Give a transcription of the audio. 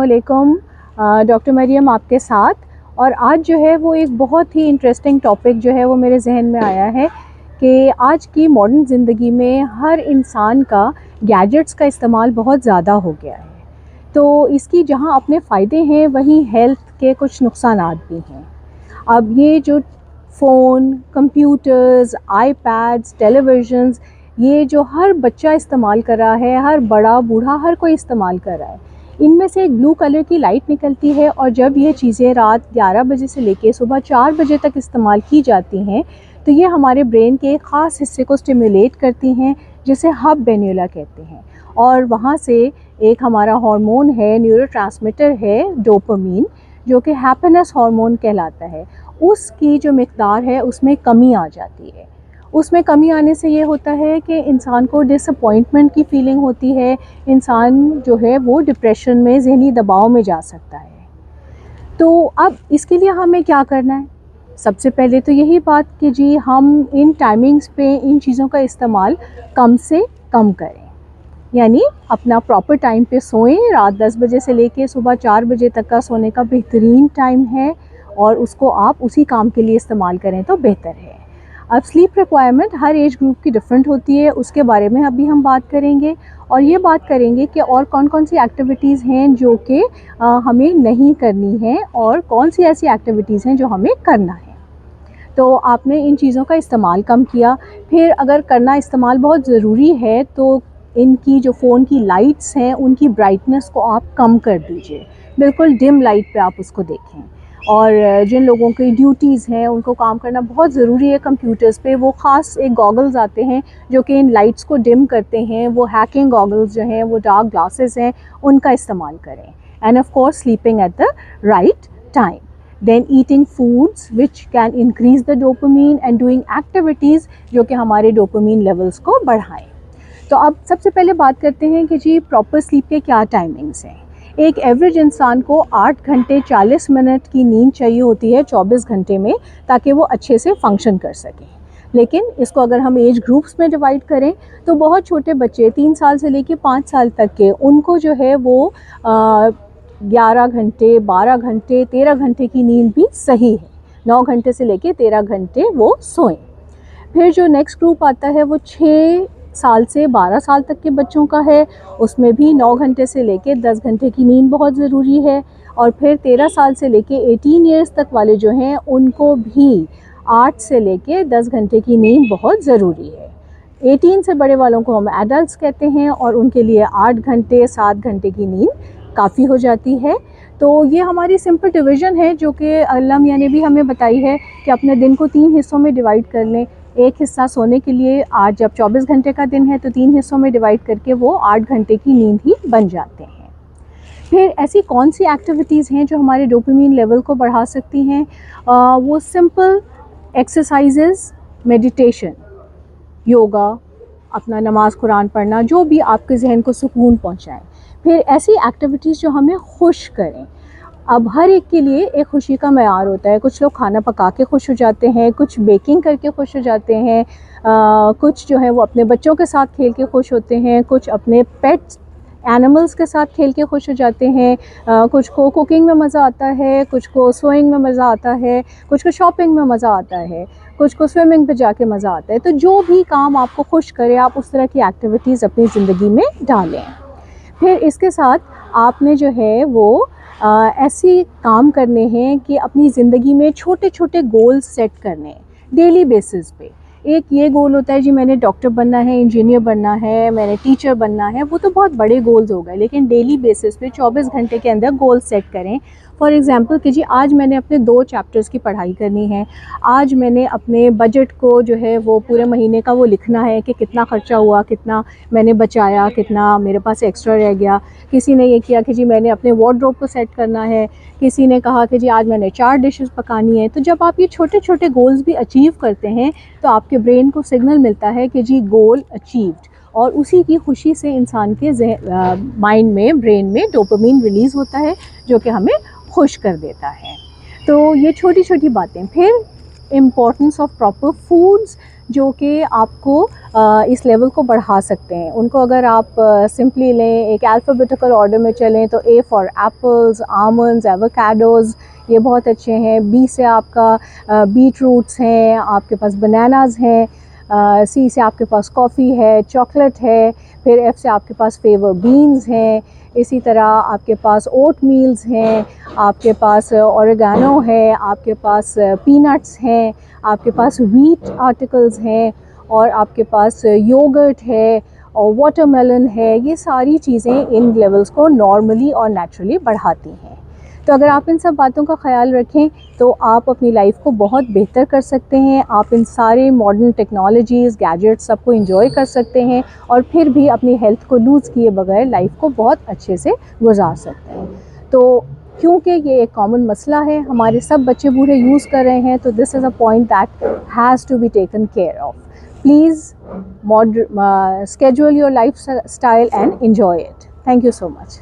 वालेकुम। डॉक्टर मरियम आपके साथ। और आज जो है वो एक बहुत ही इंटरेस्टिंग टॉपिक जो है वो मेरे जहन में आया है कि आज की मॉडर्न ज़िंदगी में हर इंसान का गैजेट्स का इस्तेमाल बहुत ज़्यादा हो गया है। तो इसकी जहाँ अपने फ़ायदे हैं वहीं हेल्थ के कुछ नुकसानात भी हैं। अब ये जो फ़ोन, कंप्यूटर्स, आईपैड्स, टेलीविज़न्स, ये जो हर बच्चा इस्तेमाल कर रहा है, हर बड़ा बूढ़ा हर कोई इस्तेमाल कर रहा है, इनमें से एक ब्लू कलर की लाइट निकलती है और जब ये चीज़ें रात 11 बजे से लेके सुबह 4 बजे तक इस्तेमाल की जाती हैं तो ये हमारे ब्रेन के एक ख़ास हिस्से को स्टिमुलेट करती हैं जिसे हब बेन्यूला कहते हैं। और वहाँ से एक हमारा हार्मोन है, न्यूरोट्रांसमीटर है डोपामीन, जो कि हैप्पीनेस हार्मोन कहलाता है, उसकी जो मिक़दार है उसमें कमी आ जाती है। उसमें कमी आने से ये होता है कि इंसान को डिसअपॉइंटमेंट की फ़ीलिंग होती है, इंसान जो है वो डिप्रेशन में, ज़हनी दबाव में जा सकता है। तो अब इसके लिए हमें क्या करना है? सबसे पहले तो यही बात कि जी हम इन टाइमिंग्स पे इन चीज़ों का इस्तेमाल कम से कम करें, यानी अपना प्रॉपर टाइम पे सोएं। रात 10 बजे से लेके सुबह 4 बजे तक का सोने का बेहतरीन टाइम है और उसको आप उसी काम के लिए इस्तेमाल करें तो बेहतर है। अब स्लीप रिक्वायरमेंट हर एज ग्रुप की डिफरेंट होती है, उसके बारे में अभी हम बात करेंगे और ये बात करेंगे कि और कौन कौन सी एक्टिविटीज़ हैं जो कि हमें नहीं करनी है और कौन सी ऐसी एक्टिविटीज़ हैं जो हमें करना है। तो आपने इन चीज़ों का इस्तेमाल कम किया, फिर अगर करना इस्तेमाल बहुत ज़रूरी है तो इनकी जो फ़ोन की लाइट्स हैं उनकी ब्राइटनेस को आप कम कर दीजिए, बिल्कुल डिम लाइट पे आप उसको देखें। और जिन लोगों की ड्यूटीज़ हैं उनको काम करना बहुत ज़रूरी है कंप्यूटर्स पे, वो ख़ास एक गॉगल्स आते हैं जो कि इन लाइट्स को डिम करते हैं, वो हैकिंग गॉगल्स जो हैं, वो डार्क ग्लासेस हैं, उनका इस्तेमाल करें। End of course sleeping at the right time, then eating foods which can increase the dopamine and doing activities जो कि हमारे dopamine levels को बढ़ाएं। तो अब सबसे पहले बात करते हैं कि जी प्रॉपर स्लीप के क्या टाइमिंग्स हैं। एक एवरेज इंसान को 8 घंटे 40 मिनट की नींद चाहिए होती है 24 घंटे में, ताकि वो अच्छे से फंक्शन कर सकें। लेकिन इसको अगर हम एज ग्रुप्स में डिवाइड करें तो बहुत छोटे बच्चे 3 साल से लेके 5 साल तक के, उनको जो है वो 11 घंटे, 12 घंटे, 13 घंटे की नींद भी सही है। 9 घंटे से लेके 13 घंटे वो सोएं। फिर जो नेक्स्ट ग्रुप आता है वो 6 साल से 12 साल तक के बच्चों का है, उसमें भी 9 घंटे से लेके 10 घंटे की नींद बहुत ज़रूरी है। और फिर 13 साल से लेके 18 ईयर्स तक वाले जो हैं उनको भी 8 से लेके 10 घंटे की नींद बहुत ज़रूरी है। 18 से बड़े वालों को हम एडल्ट्स कहते हैं और उनके लिए 8 घंटे 7 घंटे की नींद काफ़ी हो जाती है। तो ये हमारी सिंपल डिवीज़न है जो कि अल्लाह मियां ने भी हमें बताई है कि अपने दिन को 3 हिस्सों में डिवाइड कर लें। एक हिस्सा सोने के लिए, आज जब 24 घंटे का दिन है तो 3 हिस्सों में डिवाइड करके वो 8 घंटे की नींद ही बन जाते हैं। फिर ऐसी कौन सी एक्टिविटीज़ हैं जो हमारे डोपामीन लेवल को बढ़ा सकती हैं? वो सिंपल एक्सरसाइजेज़, मेडिटेशन, योगा, अपना नमाज़ कुरान पढ़ना, जो भी आपके जहन को सुकून पहुँचाए। फिर ऐसी एक्टिविटीज़ जो हमें खुश करें। अब हर एक के लिए एक खुशी का मेयार होता है, कुछ लोग खाना पका के खुश हो जाते हैं, कुछ बेकिंग करके खुश हो जाते हैं, कुछ जो है वो अपने बच्चों के साथ खेल के खुश होते हैं, कुछ अपने पेट्स एनिमल्स के साथ खेल के खुश हो जाते हैं, कुछ को कुकिंग में मज़ा आता है, कुछ को सोइंग में मज़ा आता है, कुछ को शॉपिंग में मज़ा आता है, कुछ को स्विमिंग पे जाके मज़ा आता है। तो जो भी काम आपको खुश करे आप उस तरह की एक्टिविटीज़ अपनी ज़िंदगी में डालें। फिर इसके साथ आपने जो है वो ऐसे काम करने हैं कि अपनी ज़िंदगी में छोटे छोटे गोल्स सेट करने हैं डेली बेसिस पे। एक ये गोल होता है जी मैंने डॉक्टर बनना है, इंजीनियर बनना है, मैंने टीचर बनना है, वो तो बहुत बड़े गोल्स हो गए। लेकिन डेली बेसिस पे 24 घंटे के अंदर गोल सेट करें। फॉर एग्ज़ाम्पल कि जी आज मैंने अपने 2 चैप्टर्स की पढ़ाई करनी है, आज मैंने अपने बजट को जो है वो पूरे महीने का वो लिखना है कि कितना ख़र्चा हुआ, कितना मैंने बचाया, कितना मेरे पास एक्स्ट्रा रह गया। किसी ने ये किया कि जी मैंने अपने वार्डरोब को सेट करना है, किसी ने कहा कि जी आज मैंने 4 डिशेस पकानी है। तो जब आप ये छोटे छोटे गोल्स भी अचीव करते हैं तो आपके ब्रेन को सिग्नल मिलता है कि जी गोल अचीव्ड, और उसी की खुशी से इंसान के माइंड में, ब्रेन में डोपामीन रिलीज़ होता है जो कि हमें खुश कर देता है। तो ये छोटी छोटी बातें। फिर इम्पोर्टेंस ऑफ प्रॉपर फूड्स, जो कि आपको इस लेवल को बढ़ा सकते हैं। उनको अगर आप सिंपली लें, एक अल्फ़ाबेटिकल ऑर्डर में चलें तो A for apples, almonds, avocados, ये बहुत अच्छे हैं। बी से आपका बीट रूट्स हैं, आपके पास बनानाज़ हैं। सी से आपके पास कॉफ़ी है, चॉकलेट है। फिर एफ़ से आपके पास फेवर बीन्स हैं। इसी तरह आपके पास ओट मील्स हैं, आपके पास ओरेगानो है, आपके पास पीनट्स हैं, आपके पास व्हीट आर्टिकल्स हैं, और आपके पास योगर्ट है और वाटरमेलन है। ये सारी चीज़ें इन लेवल्स को नॉर्मली और नेचुरली बढ़ाती हैं। तो अगर आप इन सब बातों का ख्याल रखें तो आप अपनी लाइफ को बहुत बेहतर कर सकते हैं। आप इन सारे मॉडर्न टेक्नोलॉजीज़, गैजेट्स सबको एंजॉय कर सकते हैं और फिर भी अपनी हेल्थ को लूज़ किए बगैर लाइफ को बहुत अच्छे से गुजार सकते हैं। तो क्योंकि ये एक कॉमन मसला है, हमारे सब बच्चे बूढ़े यूज़ कर रहे हैं, तो this is a point that has to be taken care of. Please schedule your lifestyle and enjoy it. Thank you so much.